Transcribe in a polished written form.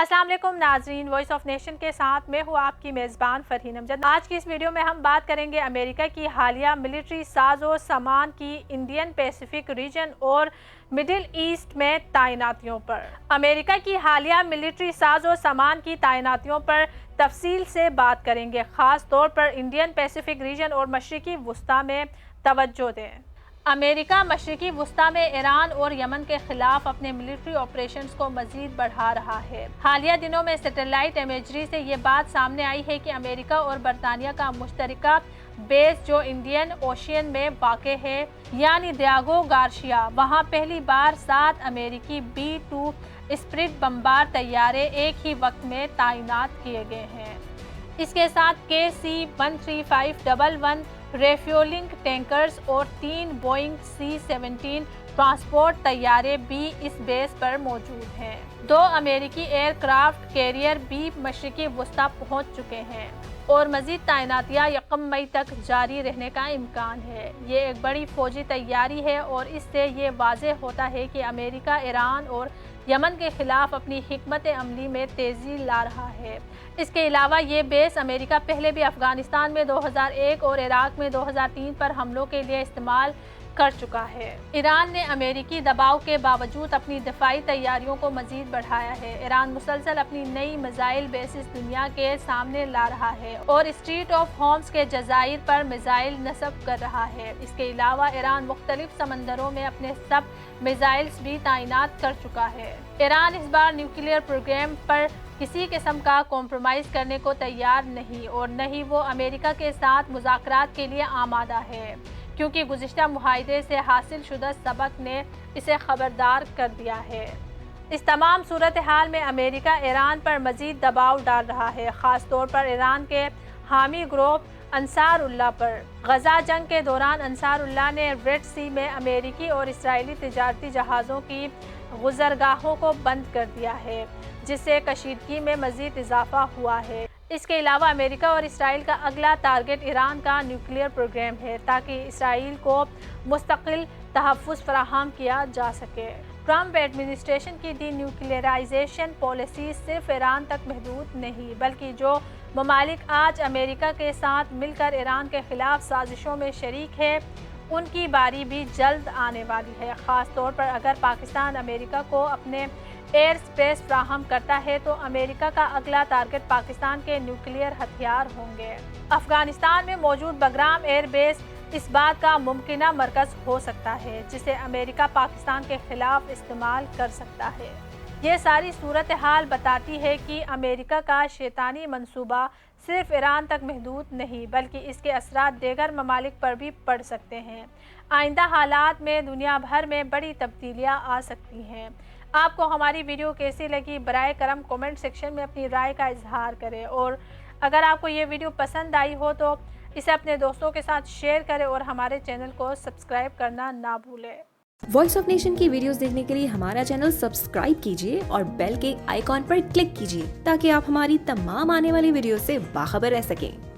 السلام علیکم ناظرین، وائس آف نیشن کے ساتھ میں ہوں آپ کی میزبان فرحین امجد۔ آج کی اس ویڈیو میں ہم بات کریں گے امریکہ کی حالیہ ملٹری ساز و سامان کی انڈین پیسیفک ریجن اور مڈل ایسٹ میں تعیناتیوں پر۔ امریکہ کی حالیہ ملٹری ساز و سامان کی تعیناتیوں پر تفصیل سے بات کریں گے، خاص طور پر انڈین پیسیفک ریجن اور مشرقی وسطی میں توجہ دیں۔ امریکہ مشرقی وسطی میں ایران اور یمن کے خلاف اپنے ملٹری آپریشنز کو مزید بڑھا رہا ہے۔ حالیہ دنوں میں سیٹلائٹ امیجری سے یہ بات سامنے آئی ہے کہ امریکہ اور برطانیہ کا مشترکہ بیس جو انڈین اوشین میں واقع ہے، یعنی دیاگو گارشیا، وہاں پہلی بار 7 امریکی B-2 اسپرٹ بمبار طیارے ایک ہی وقت میں تعینات کیے گئے ہیں۔ اس کے ساتھ KC-13511 ریفیولنگ ٹینکرز اور 3 بوئنگ C-17 ٹرانسپورٹ طیارے بھی اس بیس پر موجود ہیں۔ 2 امریکی ایئر کرافٹ کیریئر بھی مشرقی وسطی پہنچ چکے ہیں اور مزید تعیناتیاں 1 مئی تک جاری رہنے کا امکان ہے۔ یہ ایک بڑی فوجی تیاری ہے اور اس سے یہ واضح ہوتا ہے کہ امریکہ ایران اور یمن کے خلاف اپنی حکمت عملی میں تیزی لا رہا ہے۔ اس کے علاوہ یہ بیس امریکہ پہلے بھی افغانستان میں 2001 اور عراق میں 2003 پر حملوں کے لیے استعمال کر چکا ہے۔ ایران نے امریکی دباؤ کے باوجود اپنی دفاعی تیاریوں کو مزید بڑھایا ہے۔ ایران مسلسل اپنی نئی میزائل بیسز دنیا کے سامنے لا رہا ہے اور اسٹریٹ آف ہارمز کے جزائر پر میزائل نصب کر رہا ہے۔ اس کے علاوہ ایران مختلف سمندروں میں اپنے سب میزائلز بھی تعینات کر چکا ہے۔ ایران اس بار نیوکلیئر پروگرام پر کسی قسم کا کمپرومائز کرنے کو تیار نہیں اور نہ ہی وہ امریکہ کے ساتھ مذاکرات کے لیے آمادہ ہے، کیونکہ گزشتہ معاہدے سے حاصل شدہ سبق نے اسے خبردار کر دیا ہے۔ اس تمام صورتحال میں امریکہ ایران پر مزید دباؤ ڈال رہا ہے، خاص طور پر ایران کے حامی گروپ انصار اللہ پر۔ غزہ جنگ کے دوران انصار اللہ نے ریڈ سی میں امریکی اور اسرائیلی تجارتی جہازوں کی گزرگاہوں کو بند کر دیا ہے، جس سے کشیدگی میں مزید اضافہ ہوا ہے۔ اس کے علاوہ امریکہ اور اسرائیل کا اگلا ٹارگٹ ایران کا نیوکلیئر پروگرام ہے، تاکہ اسرائیل کو مستقل تحفظ فراہم کیا جا سکے۔ ٹرمپ ایڈمنسٹریشن کی ڈی نیوکلیئرائزیشن پالیسی صرف ایران تک محدود نہیں، بلکہ جو ممالک آج امریکہ کے ساتھ مل کر ایران کے خلاف سازشوں میں شریک ہے، ان کی باری بھی جلد آنے والی ہے۔ خاص طور پر اگر پاکستان امریکہ کو اپنے ایئر سپیس فراہم کرتا ہے تو امریکہ کا اگلا ٹارگٹ پاکستان کے نیوکلیئر ہتھیار ہوں گے۔ افغانستان میں موجود بگرام ایئر بیس اس بات کا ممکنہ مرکز ہو سکتا ہے، جسے امریکہ پاکستان کے خلاف استعمال کر سکتا ہے۔ یہ ساری صورتحال بتاتی ہے کہ امریکہ کا شیطانی منصوبہ صرف ایران تک محدود نہیں، بلکہ اس کے اثرات دیگر ممالک پر بھی پڑ سکتے ہیں۔ آئندہ حالات میں دنیا بھر میں بڑی تبدیلیاں آ سکتی ہیں۔ آپ کو ہماری ویڈیو کیسی لگی؟ برائے کرم کومنٹ سیکشن میں اپنی رائے کا اظہار کریں، اور اگر آپ کو یہ ویڈیو پسند آئی ہو تو اسے اپنے دوستوں کے ساتھ شیئر کریں اور ہمارے چینل کو سبسکرائب کرنا نہ بھولیں۔ وائس آف نیشن کی ویڈیوز دیکھنے کے لیے ہمارا چینل سبسکرائب کیجیے اور بیل کے آئیکن پر کلک کیجیے تاکہ آپ ہماری تمام آنے والی ویڈیوز سے باخبر رہ سکیں۔